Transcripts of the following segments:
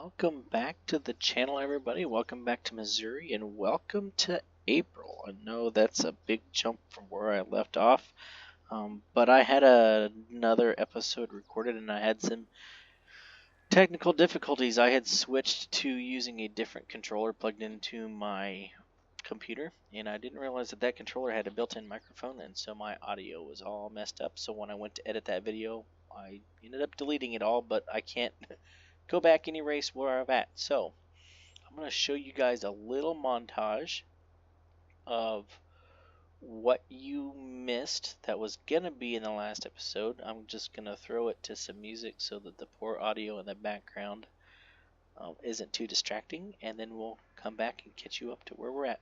Welcome back to the channel, everybody. Welcome back to Missouri, and welcome to April. I know that's a big jump from where I left off, but I had another episode recorded, and I had some technical difficulties. I had switched to using a different controller plugged into my computer, and I didn't realize that controller had a built-in microphone, and so my audio was all messed up. So when I went to edit that video, I ended up deleting it all, but I can't go back and erase where I'm at. So I'm going to show you guys a little montage of what you missed that was going to be in the last episode. I'm just going to throw it to some music so that the poor audio in the background isn't too distracting, and then we'll come back and catch you up to where we're at.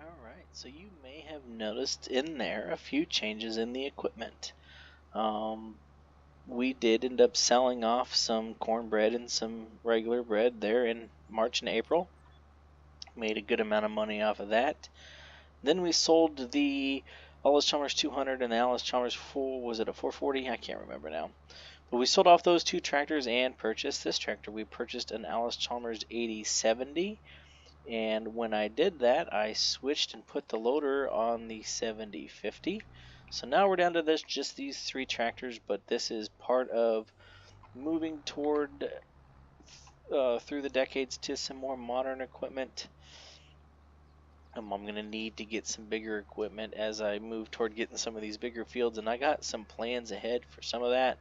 Alright, so you may have noticed in there a few changes in the equipment. We did end up selling off some cornbread and some regular bread there in March and April. Made a good amount of money off of that. Then we sold the Allis-Chalmers 200 and the Allis-Chalmers 4, was it a 440? I can't remember now. But we sold off those two tractors and purchased this tractor. We purchased an Allis-Chalmers 8070. And when I did that, I switched and put the loader on the 7050. So now we're down to just these three tractors, but this is part of moving toward through the decades to some more modern equipment. I'm going to need to get some bigger equipment as I move toward getting some of these bigger fields, and I got some plans ahead for some of that.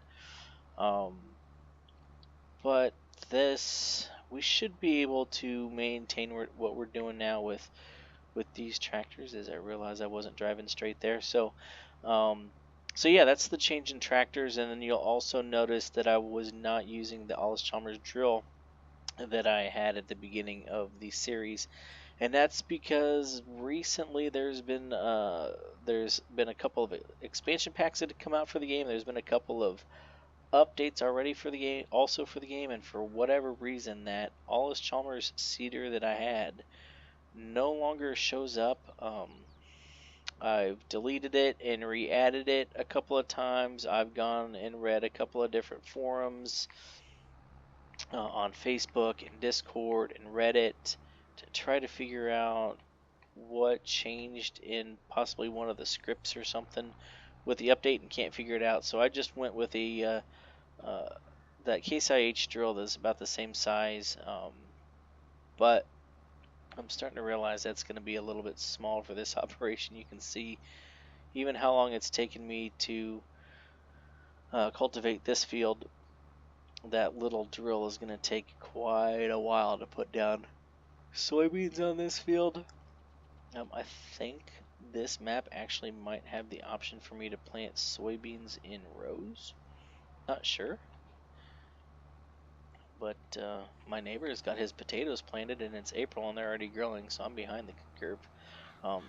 But this, we should be able to maintain what we're doing now with these tractors, as I realized I wasn't driving straight there. So yeah, that's the change in tractors. And then you'll also notice that I was not using the Allis-Chalmers drill that I had at the beginning of the series, and that's because recently there's been a couple of expansion packs that have come out for the game. There's been a couple of updates already for the game, and for whatever reason that Allis-Chalmers seeder that I had no longer shows up. I've deleted it and re-added it a couple of times. I've gone and read a couple of different forums, on Facebook and Discord and Reddit to try to figure out what changed in possibly one of the scripts or something with the update, and can't figure it out. So I just went with that Case IH drill that's about the same size, but I'm starting to realize that's going to be a little bit small for this operation. You can see even how long it's taken me to cultivate this field. That little drill is going to take quite a while to put down soybeans on this field. I think this map actually might have the option for me to plant soybeans in rows. Not sure. But my neighbor has got his potatoes planted, and it's April and they're already growing, so I'm behind the curve.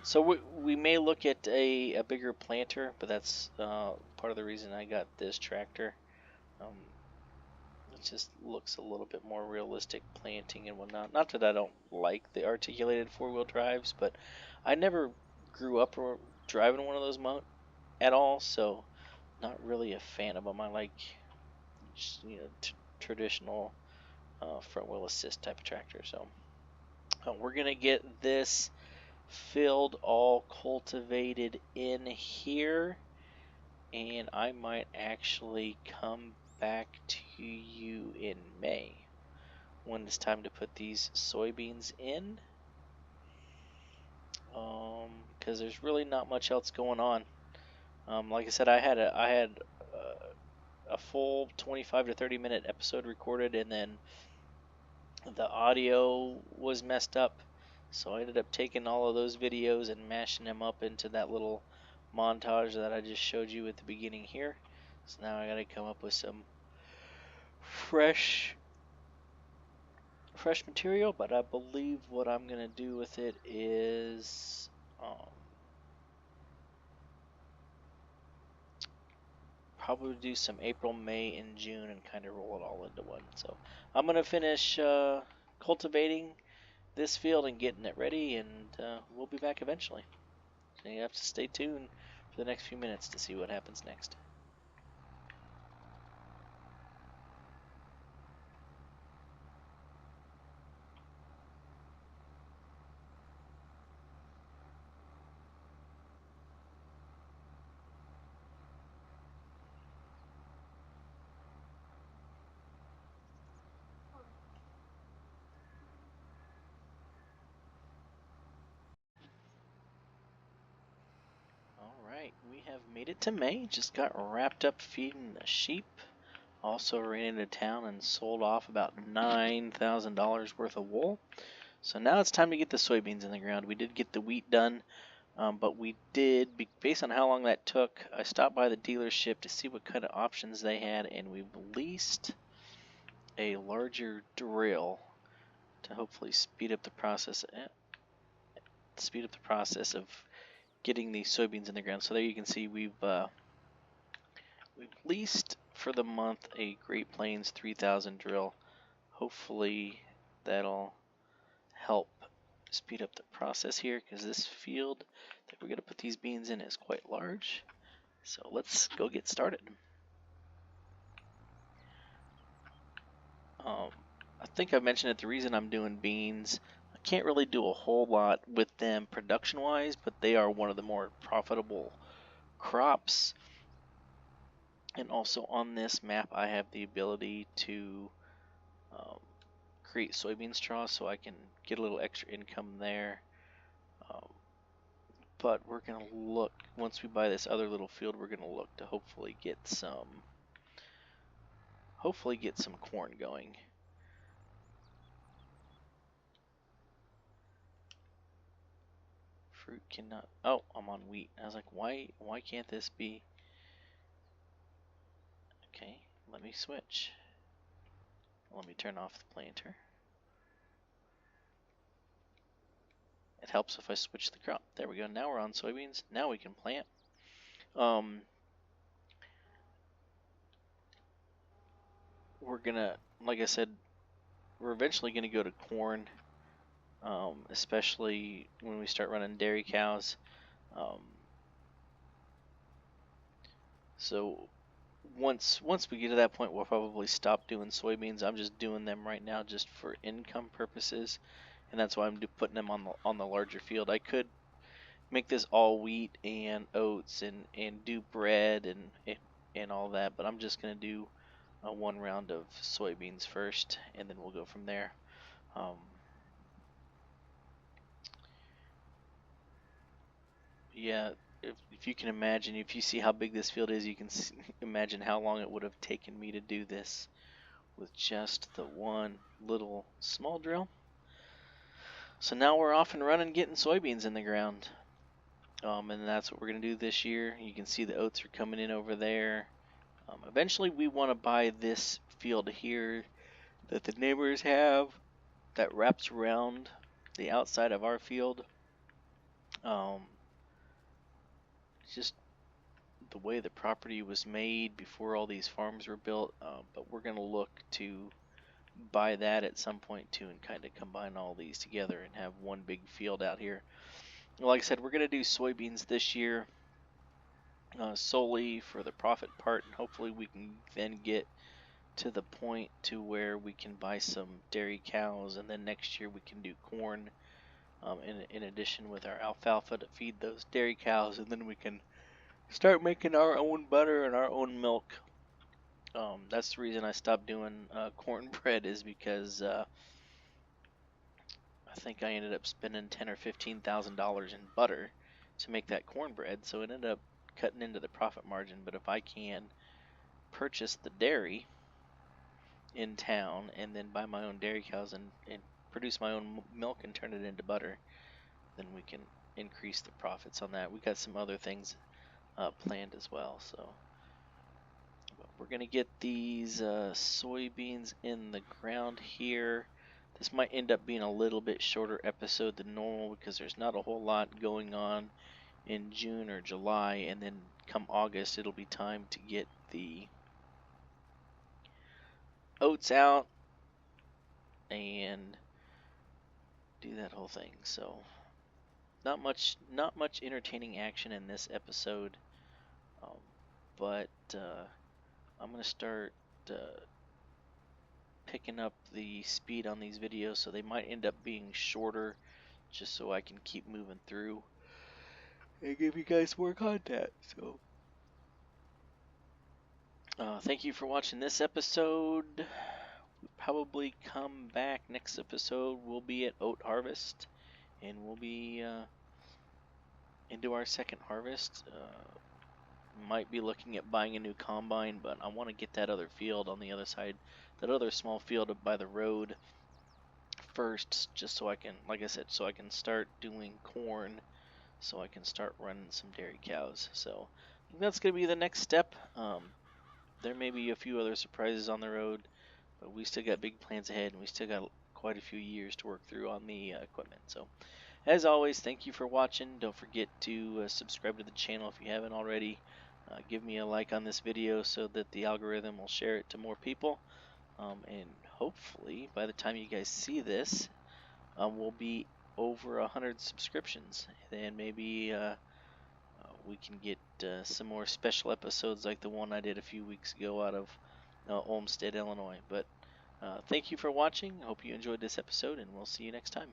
So we may look at a bigger planter, but that's part of the reason I got this tractor. It just looks a little bit more realistic planting and whatnot. Not that I don't like the articulated four-wheel drives, but I never grew up driving one of those at all, so not really a fan of them. I like just, traditional front-wheel assist type of tractor. So we're gonna get this field all cultivated in here, and I might actually come back to you in May when it's time to put these soybeans in, because there's really not much else going on. Like I said, I had a full 25 to 30 minute episode recorded, and then the audio was messed up, so I ended up taking all of those videos and mashing them up into that little montage that I just showed you at the beginning here. So now I gotta come up with some fresh material, but I believe what I'm gonna do with it is probably do some April, May, and June and kind of roll it all into one. So I'm gonna finish cultivating this field and getting it ready, and we'll be back eventually. So you have to stay tuned for the next few minutes to see what happens next. Alright, we have made it to May. Just got wrapped up feeding the sheep. Also ran into town and sold off about $9,000 worth of wool. So now it's time to get the soybeans in the ground. We did get the wheat done, but we did, based on how long that took, I stopped by the dealership to see what kind of options they had, and we've leased a larger drill to hopefully speed up the process of getting these soybeans in the ground. So there you can see we've leased for the month a Great Plains 3000 drill. Hopefully that'll help speed up the process here, because this field that we're going to put these beans in is quite large. So let's go get started. I think I mentioned it, the reason I'm doing beans, I can't really do a whole lot with them production wise, but they are one of the more profitable crops. And also on this map I have the ability to create soybean straw, so I can get a little extra income there. But we're going to look, once we buy this other little field, we're going to look to hopefully get some corn going. Fruit cannot, oh, I'm on wheat. I was like, why can't this be? Okay, let me switch. Let me turn off the planter. It helps if I switch the crop. There we go. Now we're on soybeans. Now we can plant. We're gonna, like I said, we're eventually gonna go to corn, especially when we start running dairy cows. So once we get to that point, we'll probably stop doing soybeans. I'm just doing them right now just for income purposes, and that's why I'm putting them on the larger field. I could make this all wheat and oats and do bread and all that, but I'm just gonna do one round of soybeans first, and then we'll go from there. Yeah, if you can imagine, if you see how big this field is, you can imagine how long it would have taken me to do this with just the one little small drill. So now we're off and running, getting soybeans in the ground. And that's what we're going to do this year. You can see the oats are coming in over there. Eventually we want to buy this field here that the neighbors have that wraps around the outside of our field. Just the way the property was made before all these farms were built, but we're going to look to buy that at some point too and kind of combine all these together and have one big field out here. Like I said, we're going to do soybeans this year solely for the profit part, and hopefully we can then get to the point to where we can buy some dairy cows, and then next year we can do corn in addition with our alfalfa to feed those dairy cows, and then we can start making our own butter and our own milk. That's the reason I stopped doing cornbread, is because I think I ended up spending $10,000 or $15,000 in butter to make that cornbread, so it ended up cutting into the profit margin. But if I can purchase the dairy in town and then buy my own dairy cows and produce my own milk and turn it into butter, then we can increase the profits on that. We got some other things planned as well, so we're gonna get these soybeans in the ground here. This might end up being a little bit shorter episode than normal because there's not a whole lot going on in June or July, and then come August it'll be time to get the oats out and do that whole thing. So not much entertaining action in this episode, but I'm gonna start picking up the speed on these videos, so they might end up being shorter just so I can keep moving through and give you guys more content. So thank you for watching this episode. We'll probably come back next episode. We'll be at oat harvest, and we'll be into our second harvest. Might be looking at buying a new combine, but I want to get that other field on the other side, that other small field by the road first, just so I can, like I said, so I can start doing corn, so I can start running some dairy cows. So I think that's going to be the next step. There may be a few other surprises on the road, but we still got big plans ahead, and we still got quite a few years to work through on the equipment. So as always, thank you for watching. Don't forget to subscribe to the channel if you haven't already. Give me a like on this video so that the algorithm will share it to more people. And hopefully, by the time you guys see this, we'll be over 100 subscriptions. And maybe we can get some more special episodes like the one I did a few weeks ago out of Olmsted, Illinois. But thank you for watching. Hope you enjoyed this episode, and we'll see you next time.